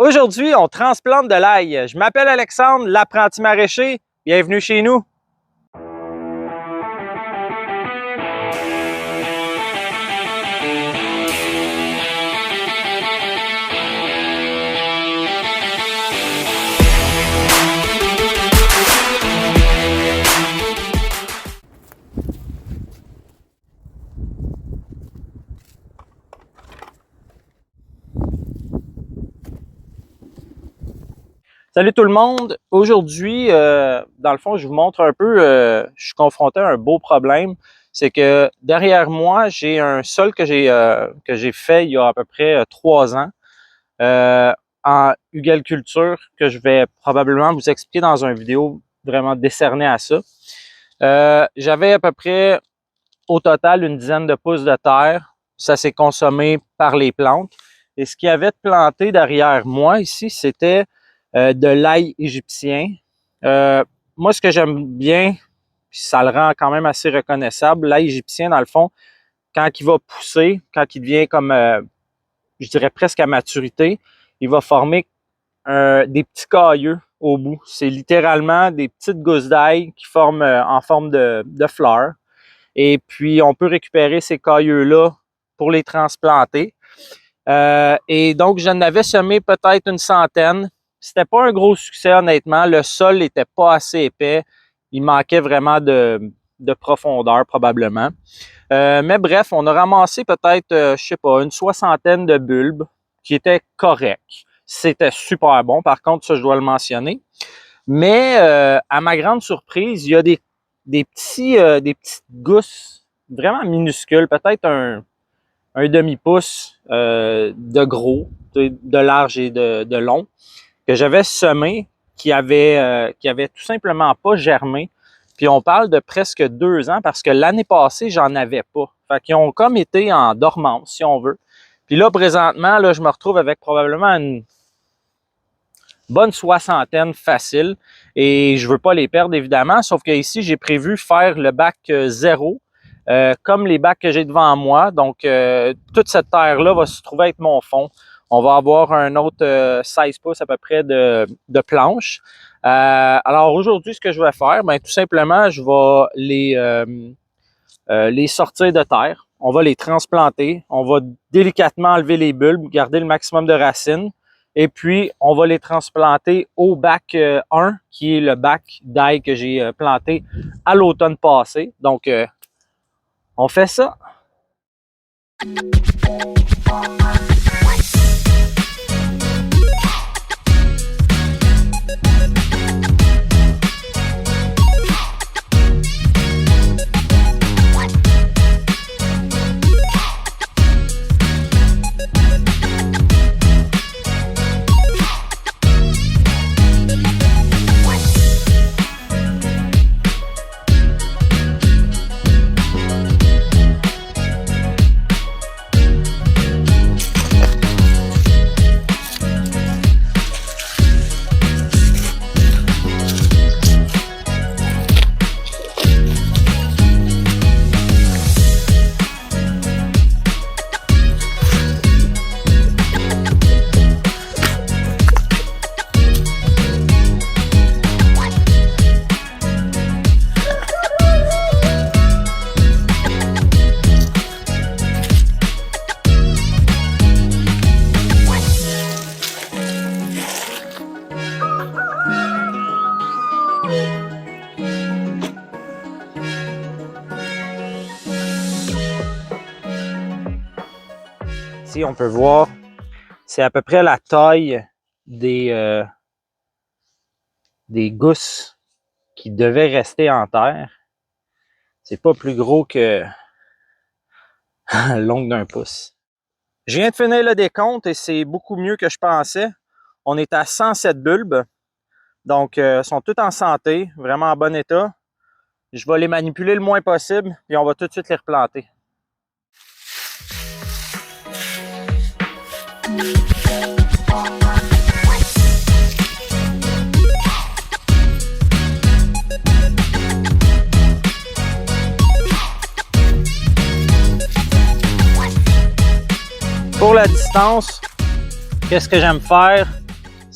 Aujourd'hui, on transplante de l'ail. Je m'appelle Alexandre, l'apprenti maraîcher. Bienvenue chez nous. Salut tout le monde! Aujourd'hui, dans le fond, je vous montre un peu, je suis confronté à un beau problème. C'est que derrière moi, j'ai un sol que j'ai fait il y a à peu près 3 ans en hugelculture que je vais probablement vous expliquer dans une vidéo vraiment décernée à ça. J'avais à peu près au total une dizaine de pouces de terre. Ça s'est consommé par les plantes. Et ce qu'il y avait de planté derrière moi ici, c'était de l'ail égyptien. Moi, ce que j'aime bien, puis ça le rend quand même assez reconnaissable, l'ail égyptien, dans le fond, quand il va pousser, quand il devient comme, je dirais presque à maturité, il va former des petits cailleux au bout. C'est littéralement des petites gousses d'ail qui forment en forme de fleurs. Et puis, on peut récupérer ces cailleux-là pour les transplanter. Et donc, j'en avais semé peut-être une centaine. C'était pas un gros succès, honnêtement. Le sol n'était pas assez épais. Il manquait vraiment de profondeur, probablement. Mais bref, on a ramassé peut-être, je sais pas, une soixantaine de bulbes qui étaient corrects. C'était super bon, par contre, ça, je dois le mentionner. Mais à ma grande surprise, il y a des petites gousses vraiment minuscules, peut-être un demi-pouce de gros, de large et de long, que j'avais semé, qui avait tout simplement pas germé. Puis on parle de presque 2 ans parce que l'année passée, j'en avais pas. Fait qu'ils ont comme été en dormance, si on veut. Puis là, présentement, là, je me retrouve avec probablement une bonne soixantaine facile. Et je veux pas les perdre, évidemment, sauf que ici, j'ai prévu faire le bac 0. Comme les bacs que j'ai devant moi. Donc, toute cette terre-là va se trouver être mon fond. On va avoir un autre 16 pouces à peu près de planche. Alors, aujourd'hui, ce que je vais faire, bien, tout simplement, je vais les sortir de terre. On va les transplanter. On va délicatement enlever les bulbes, garder le maximum de racines. Et puis, on va les transplanter au bac 1, qui est le bac d'ail que j'ai planté à l'automne passé. Donc, on fait ça. Ici, on peut voir, c'est à peu près la taille des gousses qui devaient rester en terre. C'est pas plus gros que l'ongle d'un pouce. Je viens de finir le décompte et c'est beaucoup mieux que je pensais. On est à 107 bulbes. Donc, sont tous en santé, vraiment en bon état. Je vais les manipuler le moins possible et on va tout de suite les replanter. Pour la distance, qu'est-ce que j'aime faire?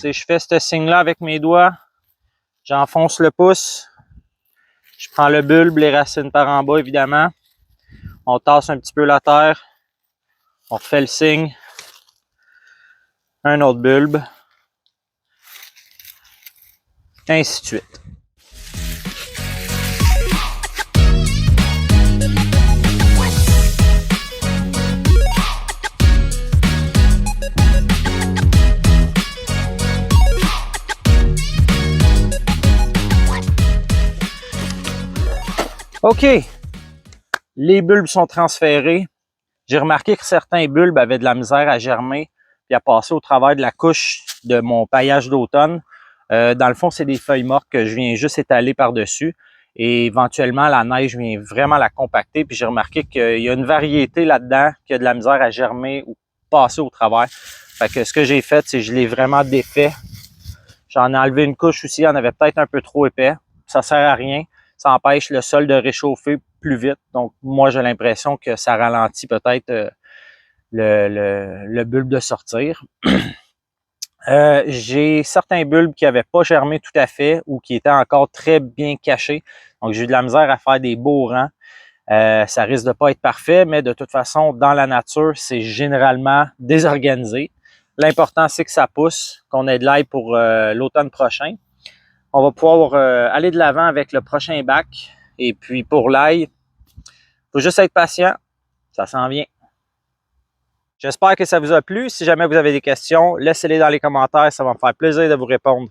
sais, je fais ce signe-là avec mes doigts. J'enfonce le pouce. Je prends le bulbe, les racines par en bas, évidemment. On tasse un petit peu la terre. On refait le signe. Un autre bulbe. Ainsi de suite. OK. Les bulbes sont transférés. J'ai remarqué que certains bulbes avaient de la misère à germer et à passer au travers de la couche de mon paillage d'automne. Dans le fond, c'est des feuilles mortes que je viens juste étaler par-dessus. Et éventuellement, la neige vient vraiment la compacter. Puis j'ai remarqué qu'il y a une variété là-dedans qui a de la misère à germer ou passer au travers. Fait que ce que j'ai fait, c'est que je l'ai vraiment défait. J'en ai enlevé une couche aussi, il y en avait peut-être un peu trop épais. Ça sert à rien. Ça empêche le sol de réchauffer plus vite. Donc, moi, j'ai l'impression que ça ralentit peut-être le bulbe de sortir. J'ai certains bulbes qui n'avaient pas germé tout à fait ou qui étaient encore très bien cachés. Donc, j'ai eu de la misère à faire des beaux rangs. Ça risque de pas être parfait, mais de toute façon, dans la nature, c'est généralement désorganisé. L'important, c'est que ça pousse, qu'on ait de l'ail pour l'automne prochain. On va pouvoir aller de l'avant avec le prochain bac. Et puis pour l'ail, il faut juste être patient. Ça s'en vient. J'espère que ça vous a plu. Si jamais vous avez des questions, laissez-les dans les commentaires. Ça va me faire plaisir de vous répondre.